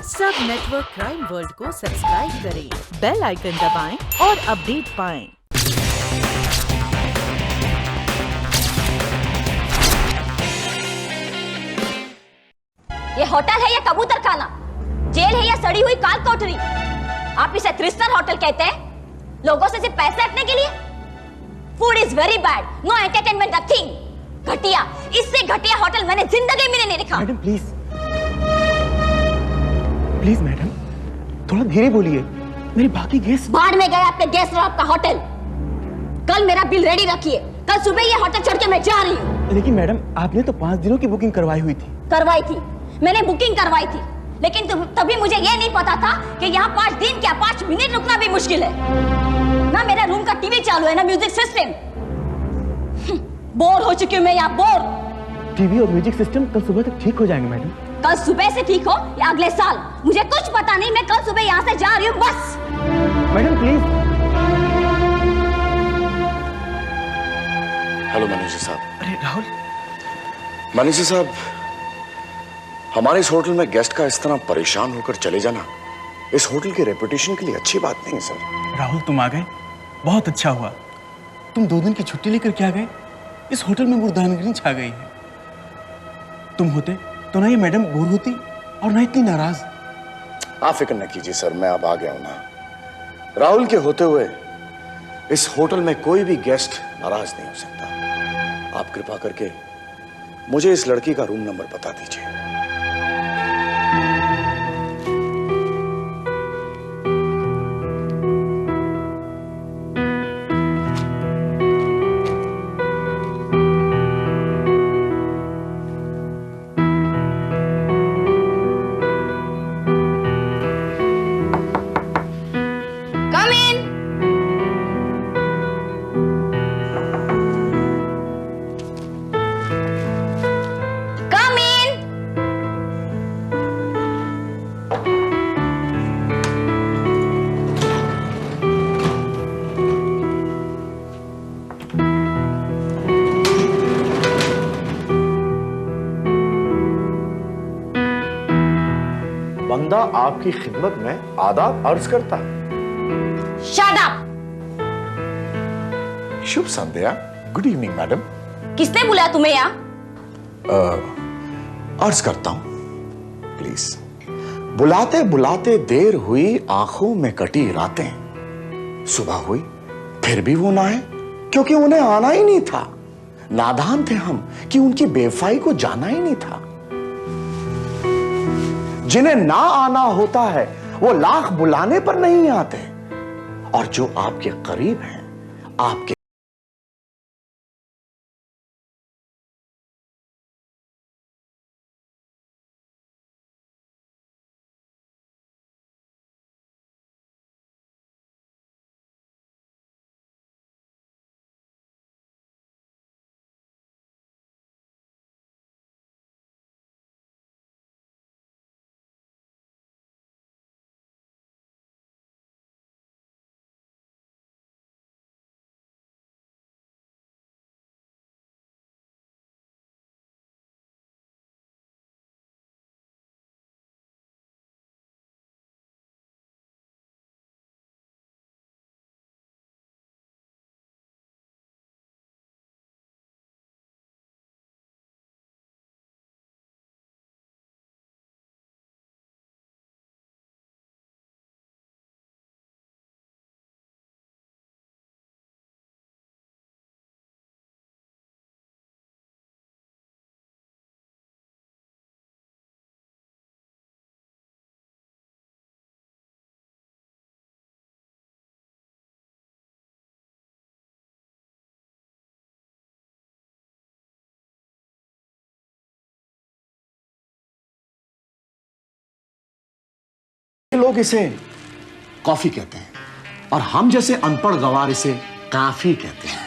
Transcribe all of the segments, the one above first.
सब network crime world को subscribe करें, बेल आइकन दबाएं और अपडेट पाएं। ये होटल है या कबूतर खाना, जेल है या सड़ी हुई काल कोठरी? आप इसे 3 स्टार होटल कहते हैं? लोगों से सिर्फ पैसे हटने के लिए? Food is very bad, no entertainment nothing. घटिया, इससे घटिया होटल मैंने जिंदगी में नहीं देखा। मैडम प्लीज प्लीज मैडम, थोड़ा धीरे बोलिए, मेरे बाकी गेस्ट। बाढ़ में गया आपके गेस्ट और आपका होटल। कल मेरा बिल रेडी रखिए, कल सुबह ये होटल छोड़ के मैं जा रही हूँ। लेकिन मैडम, आपने तो 5 दिनों की बुकिंग करवाई हुई थी। करवाई थी, मैंने बुकिंग करवाई थी, लेकिन तभी मुझे ये नहीं पता था कि यहाँ 5 दिन क्या 5 मिनट रुकना भी मुश्किल है। ना मेरा रूम का टीवी चालू है, ना म्यूजिक सिस्टम। बोर हो चुकी हूँ मैं यहाँ, बोर। टीवी और म्यूजिक सिस्टम कल सुबह तक ठीक हो जाएंगे मैडम। कल सुबह से ठीक हो या अगले साल, मुझे कुछ पता नहीं। मैं कल सुबह यहाँ से जा रही हूँ बस। Madam please. हेलो मैनेजर साहब। अरे राहुल। मैनेजर साहब, हमारे इस होटल में गेस्ट का इस तरह परेशान होकर चले जाना इस होटल की रेपुटेशन के लिए अच्छी बात नहीं है सर। राहुल, तुम आ गए, बहुत अच्छा हुआ। तुम 2 दिन की छुट्टी लेकर क्या गए? इस होटल में मुर्दानगिरी छा गई है। तुम होते तो ना ये मैडम बोर होती और ना इतनी नाराज। आप फिक्र न कीजिए सर, मैं अब आ गया हूं ना। राहुल के होते हुए इस होटल में कोई भी गेस्ट नाराज नहीं हो सकता। आप कृपा करके मुझे इस लड़की का रूम नंबर बता दीजिए। बंदा आपकी खिदमत में आदाब अर्ज करता है। Shut up! शुभ संध्या। Good evening madam. किसने बुलाया तुम्हें यहाँ? अर्ज करता हूं प्लीज। बुलाते बुलाते देर हुई, आंखों में कटी रातें। सुबह हुई फिर भी वो ना आए, क्योंकि उन्हें आना ही नहीं था। नादान थे हम कि उनकी बेवफाई को जाना ही नहीं था। जिन्हें ना आना होता है वो लाख बुलाने पर नहीं आते, और जो आपके करीब हैं, आपके लोग इसे कॉफी कहते हैं और हम जैसे अनपढ़ गवार इसे काफी कहते हैं।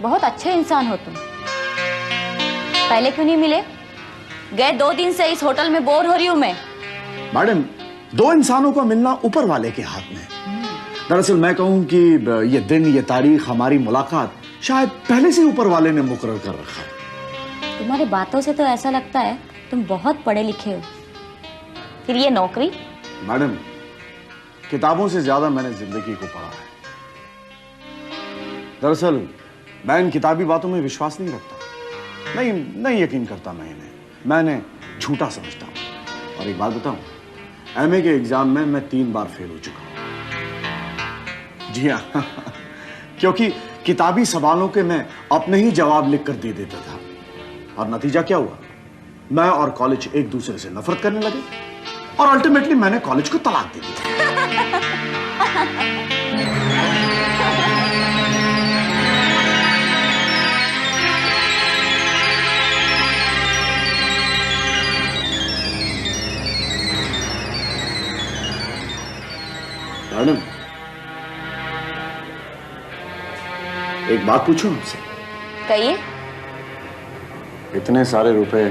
बहुत अच्छे इंसान हो तुम। पहले क्यों नहीं मिले? गए 2 दिन से इस होटल में बोर हो रही हूं मैं। मैडम, 2 इंसानों को मिलना ऊपर वाले के हाथ में। दरअसल मैं कहूं कि ये दिन, ये तारीख, हमारी मुलाकात शायद पहले से ऊपर वाले ने मुकर्रर कर रखा है। तुम्हारी बातों से तो ऐसा लगता है तुम बहुत पढ़े लिखे हो। फिर ये नौकरी? मैडम, किताबों से ज्यादा मैंने जिंदगी को पढ़ा है। दरअसल मैं इन किताबी बातों में विश्वास नहीं रखता, नहीं यकीन करता मैं इन्हें। मैं इन्हें झूठा समझता हूं। और एक बात बताऊं, एमए के एग्जाम में मैं 3 बार फेल हो चुका हूं। जी हाँ, क्योंकि किताबी सवालों के मैं अपने ही जवाब लिखकर दे देता था। और नतीजा क्या हुआ? मैं और कॉलेज एक दूसरे से नफरत करने लगे और अल्टीमेटली मैंने कॉलेज को तलाक दे दी। मैडम, एक बात पूछूं आपसे? कहिए। इतने सारे रुपए,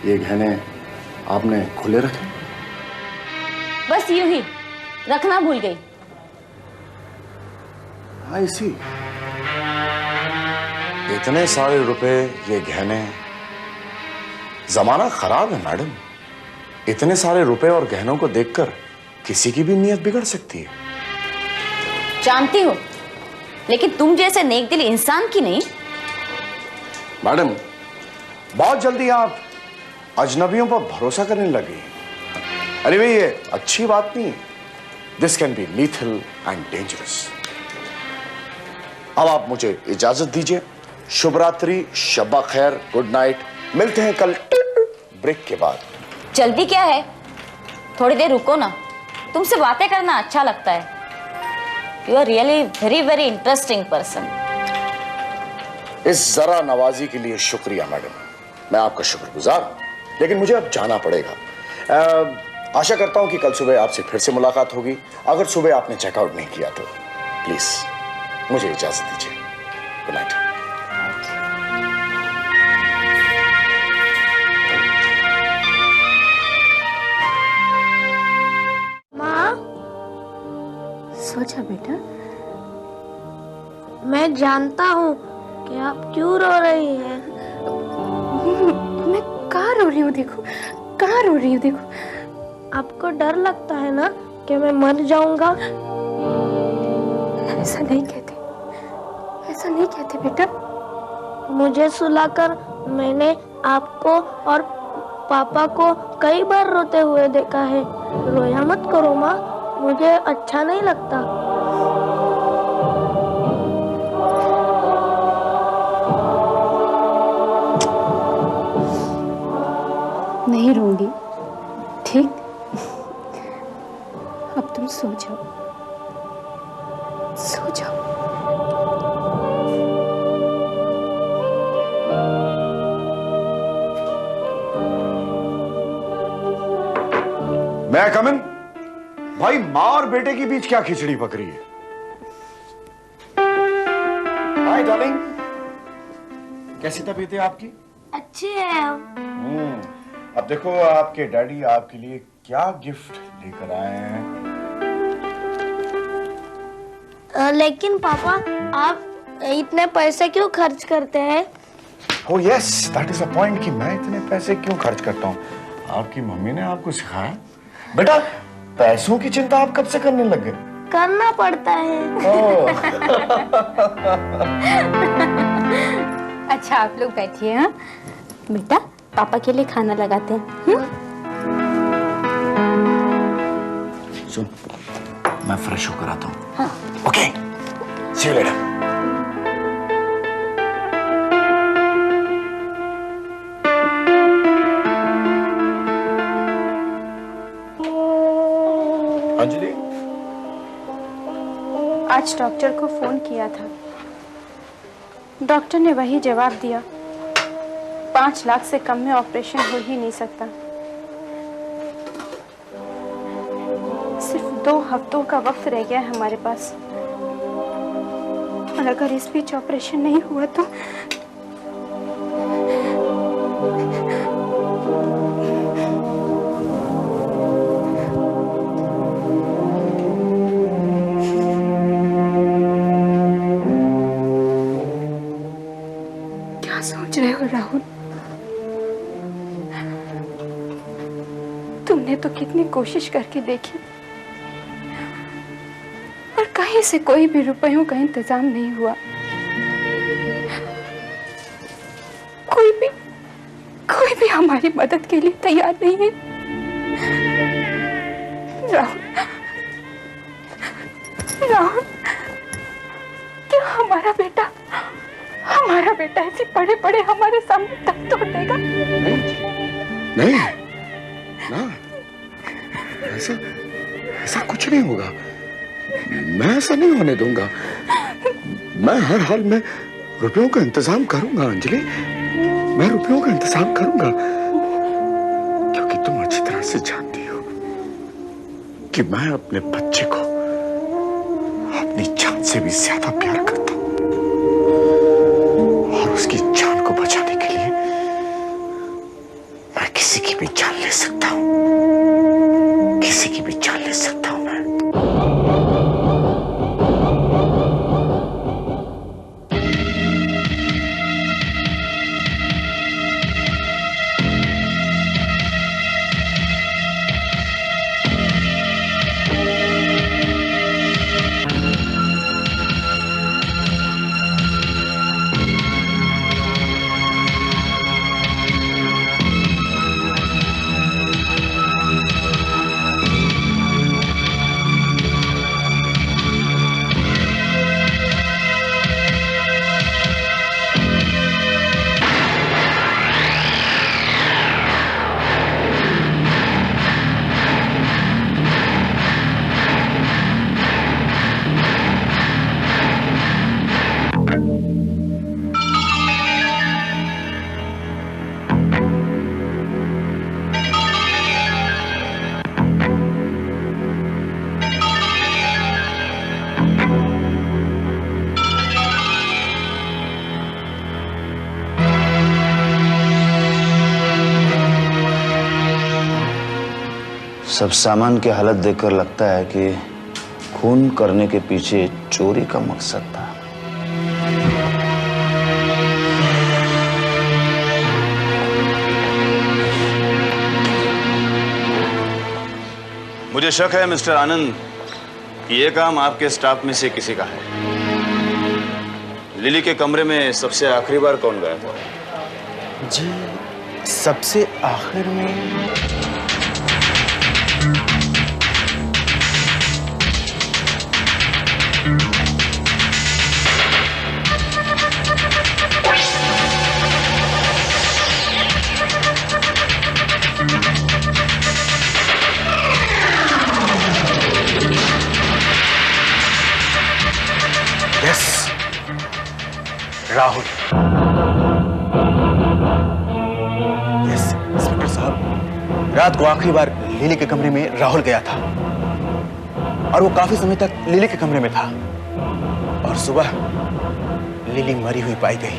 ये गहने आपने खुले रखे? बस यूं ही रखना भूल गई। आई सी। इतने सारे रुपए, ये गहने। जमाना खराब है मैडम। इतने सारे रुपए और गहनों को देखकर किसी की भी नीयत बिगड़ सकती है। जानती हो, लेकिन तुम जैसे नेक दिल इंसान की नहीं। मैडम, बहुत जल्दी आप अजनबियों पर भरोसा करने लगे। अरे भाई, ये अच्छी बात नहीं। This can be lethal and dangerous. अब आप मुझे इजाजत दीजिए। शुभ रात्रि, शब्बा खैर, गुड नाइट। मिलते हैं कल ब्रेक के बाद। जल्दी क्या है? थोड़ी देर रुको ना, तुमसे बातें करना अच्छा लगता है। You are really very very interesting person. इस जरा नवाजी के लिए शुक्रिया मैडम, मैं आपका शुक्रगुजार हूं। लेकिन मुझे अब जाना पड़ेगा। आशा करता हूं कि कल सुबह आपसे फिर से मुलाकात होगी। अगर सुबह आपने चेकआउट नहीं किया तो प्लीज मुझे इजाजत दीजिए। Good night. सोचा बेटा, मैं जानता हूँ कि आप क्यों रो रही हैं। मैं कहाँ रो रही हूँ? देखो, कहाँ रो रही हूँ? देखो। आपको डर लगता है ना कि मैं मर जाऊंगा? ऐसा नहीं कहते, ऐसा नहीं कहते बेटा। मुझे सुलाकर मैंने आपको और पापा को कई बार रोते हुए देखा है। रोया मत करो माँ, मुझे अच्छा नहीं लगता। नहीं रोऊंगी, ठीक? अब तुम सो जाओ, सो जाओ। मैं कम इन? भाई, माँ और बेटे के बीच क्या खिचड़ी पक रही है? हाय डार्लिंग, कैसी तबीयत है आपकी? अच्छी है। अब देखो, आपके डैडी आपके लिए क्या गिफ्ट लेकर आए हैं। लेकिन पापा, आप इतने पैसे क्यों खर्च करते हैं? Oh yes, that is the point कि मैं इतने पैसे क्यों खर्च करता हूँ। आपकी मम्मी ने आपको सिखाया? बेटा, पैसों की चिंता आप कब से करने लग गए? करना पड़ता है। अच्छा, आप लोग बैठिए। हाँ बेटा, पापा के लिए खाना लगाते हैं। सुन, मैं फ्रेश होकर आता हूँ। हाँ। Okay, see you later. Anjali, आज डॉक्टर को फोन किया था। डॉक्टर ने वही जवाब दिया, 5 लाख से कम में ऑपरेशन हो ही नहीं सकता। सिर्फ 2 हफ्तों का वक्त रह गया है हमारे पास। और अगर इस बीच ऑपरेशन नहीं हुआ तो क्या सोच रहे हो राहुल? तुमने तो कितनी कोशिश करके देखी और कहीं से कोई भी रुपयों का इंतजाम नहीं हुआ। कोई भी हमारी मदद के लिए तैयार नहीं है। राहुल, क्या हमारा बेटा ऐसे पड़े पड़े हमारे सामने तक तोड़ देगा? नहीं ना, ऐसा कुछ नहीं होगा। मैं ऐसा नहीं होने दूंगा। मैं हर हाल में रुपयों का इंतजाम करूंगा अंजलि, मैं रुपयों का इंतजाम करूंगा, क्योंकि तुम अच्छी तरह से जानती हो कि मैं अपने बच्चे को अपनी जान से भी ज्यादा प्यार करता हूं, और उसकी जान को बचाने के लिए मैं किसी की भी जान ले सकता हूं, किसी की भी जान ले सकता हूं मैं। सब सामान की हालत देखकर लगता है कि खून करने के पीछे चोरी का मकसद था। मुझे शक है मिस्टर आनंद कि यह काम आपके स्टाफ में से किसी का है। लिली के कमरे में सबसे आखिरी बार कौन गया था? जी, सबसे आखिर में राहुल। यस इंस्पेक्टर साहब, रात को आखिरी बार लिली के कमरे में राहुल गया था और वो काफी समय तक लिली के कमरे में था, और सुबह लिली मरी हुई पाई गई।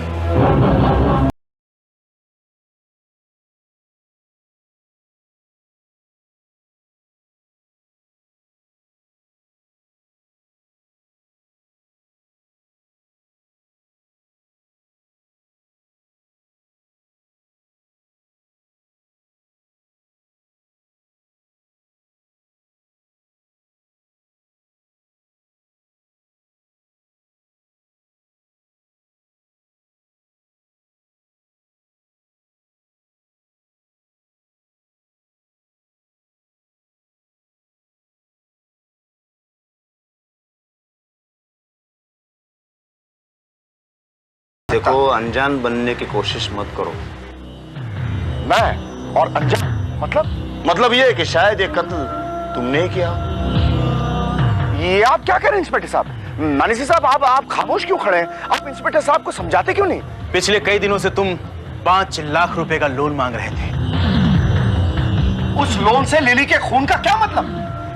देखो, अनजान बनने की कोशिश मत करो। मैं और अनजान मतलब ये है कि शायद ये कत्ल तुमने ही किया। ये आप क्या कह रहे हैं इंस्पेक्टर साहब? मानसी साहब, आप खामोश क्यों खड़े हैं? आप इंस्पेक्टर साहब को समझाते क्यों नहीं? पिछले कई दिनों से तुम 5 लाख रुपए का लोन मांग रहे थे। उस लोन से लिली के खून का क्या मतलब?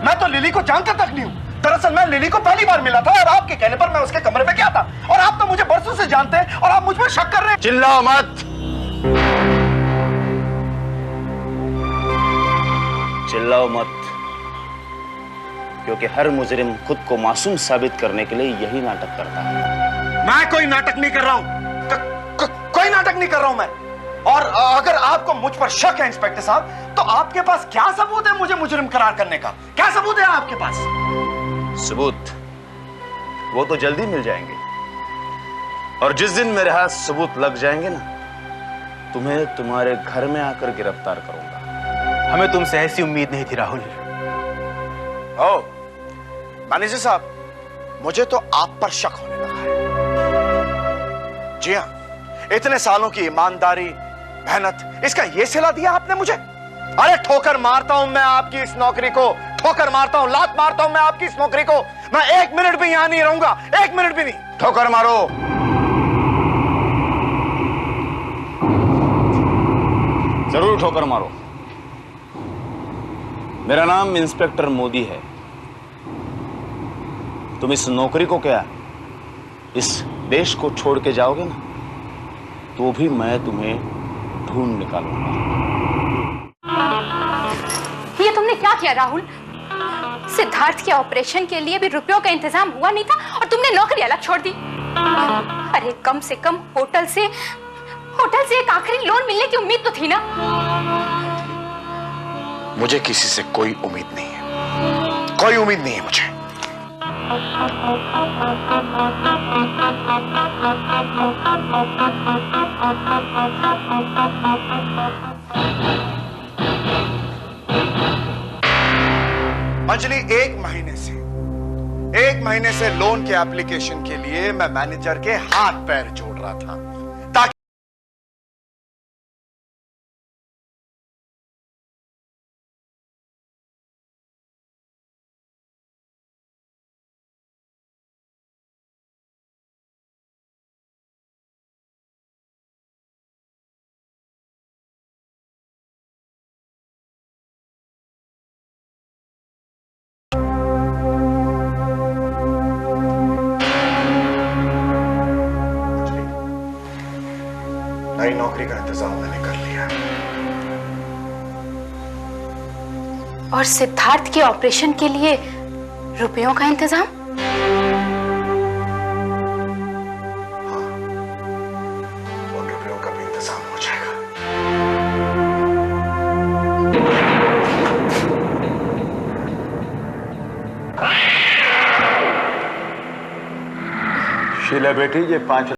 मैं तो लिली को जानता तक नहीं हूं, दरअसल मैं लिली को पहली बार मिला था और आपके कहने पर मैं उसके कमरे में गया था, और आप तो मुझे बरसों से जानते हैं और आप मुझ पर शक कर रहे हैं। चिल्लाओ मत, चिल्लाओ मत, क्योंकि हर मुजरिम खुद को मासूम साबित करने के लिए यही नाटक करता है। मैं कोई नाटक नहीं कर रहा हूं, कोई नाटक नहीं कर रहा हूं मैं। और अगर आपको मुझ पर शक है इंस्पेक्टर साहब, तो आपके पास क्या सबूत है मुझे मुजरिम करार करने का? क्या सबूत है आपके पास? सबूत वो तो जल्दी मिल जाएंगे, और जिस दिन मेरे हाथ सबूत लग जाएंगे ना, तुम्हें तुम्हारे घर में आकर गिरफ्तार करूंगा। हमें तुमसे ऐसी उम्मीद नहीं थी राहुल। ओ मैनेजर साहब, मुझे तो आप पर शक होने लगा है। जी हाँ, इतने सालों की ईमानदारी, मेहनत, इसका ये सिला दिया आपने मुझे? अरे ठोकर मारता हूं मैं आपकी इस नौकरी को, ठोकर मारता हूं, लात मारता हूं मैं आपकी इस नौकरी को। मैं एक मिनट भी यहां नहीं रहूंगा, एक मिनट भी नहीं। ठोकर मारो। जरूर ठोकर मारो। मेरा नाम इंस्पेक्टर मोदी है। तुम इस नौकरी को क्या, इस देश को छोड़ के जाओगे ना, तो भी मैं तुम्हें ढूंढ निकालूंगा। ये तुमने क्या किया राहुल? सिद्धार्थ के ऑपरेशन के लिए भी रुपयों का इंतजाम हुआ नहीं था और तुमने नौकरी अलग छोड़ दी। अरे कम से कम होटल से एक आखिरी लोन मिलने की उम्मीद तो थी ना। मुझे किसी से कोई उम्मीद नहीं है, कोई उम्मीद नहीं है मुझे। अंजलि, एक महीने से लोन के एप्लीकेशन के लिए मैं मैनेजर के हाथ पैर जोड़ रहा था ताकि नई नौकरी का इंतजाम मैंने कर लिया। और सिद्धार्थ के ऑपरेशन के लिए रुपयों का इंतजाम? हाँ, उन रुपयों का भी इंतजाम हो जाएगा। शीला बेटी, ये 5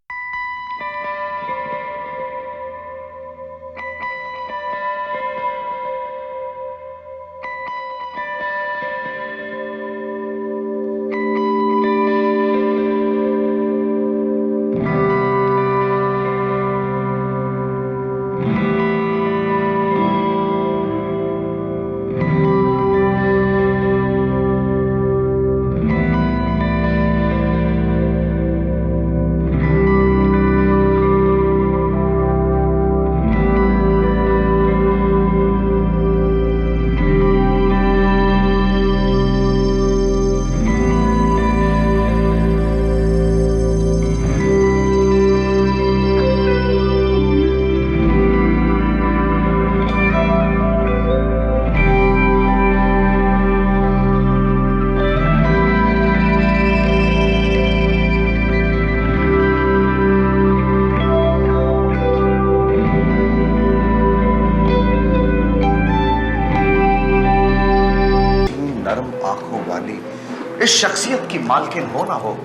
इस शख्सियत की मालकिन हो ना हो,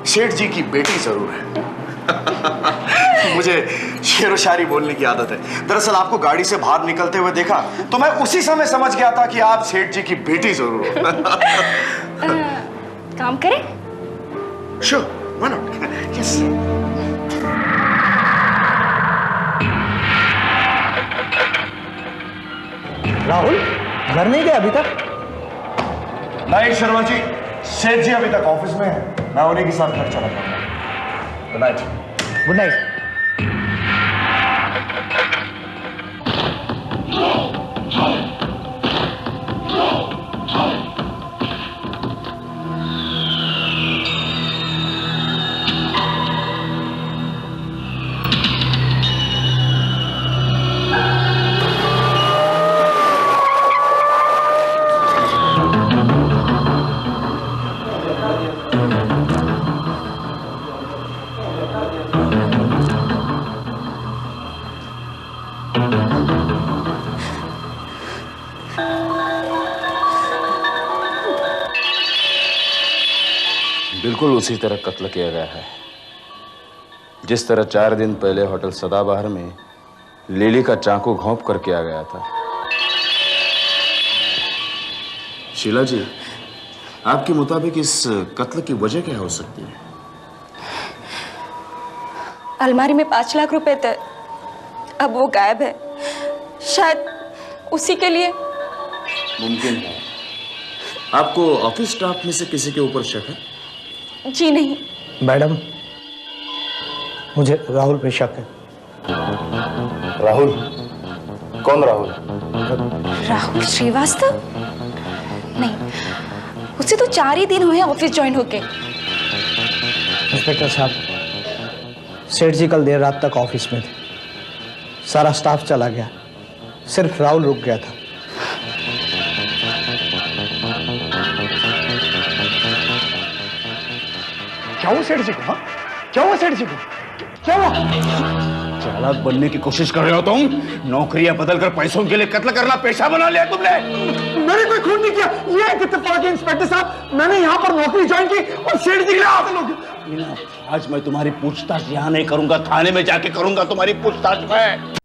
सेठ जी की बेटी जरूर है। मुझे शेरो शायरी बोलने की आदत है। दरअसल आपको गाड़ी से बाहर निकलते हुए देखा तो मैं उसी समय समझ गया था कि आप सेठ जी की बेटी जरूर हो। काम करें? Sure, why not? Yes. Rahul घर नहीं गए अभी तक? नहीं शर्मा जी, सेठ जी अभी तक ऑफिस में है, मैं उन्हीं के साथ घर चला जाऊंगा। Good night. Good night. बिल्कुल उसी तरह कत्ल किया गया है जिस तरह 4 दिन पहले होटल सदाबहार में लिली का चाकू घोंप कर किया गया था। शीला जी, आपके मुताबिक इस कत्ल की वजह क्या हो सकती है? अलमारी में 5 लाख रुपए थे, अब वो गायब है। शायद उसी के लिए। मुमकिन है। आपको ऑफिस स्टाफ में से किसी के ऊपर शक है? जी नहीं। मैडम, मुझे राहुल पे शक है। राहुल? कौन राहुल? राहुल श्रीवास्तव? नहीं, उसे तो 4 ही दिन हुए ऑफिस ज्वाइन होके। इंस्पेक्टर साहब, सेठ जी कल देर रात तक ऑफिस में थे। सारा स्टाफ चला गया, सिर्फ राहुल रुक गया था। क्या हुआ सेठ जी को? हाँ, क्या हुआ सेठ जी को? क्या हुआ? चालाक बनने की कोशिश कर रहे हो तुम? नौकरियां बदलकर पैसों के लिए कत्ल करना पेशा बना लिया तुमने। मैंने कोई खून नहीं किया, ये एक इत्तेफाक है इंस्पेक्टर साहब। मैंने यहाँ पर नौकरी ज्वाइन की और सेठ जी के लिए हासिल हो गया। आज मैं तुम्हारी पूछताछ यहाँ नहीं करूंगा, थाने में जाके करूंगा तुम्हारी पूछताछ में।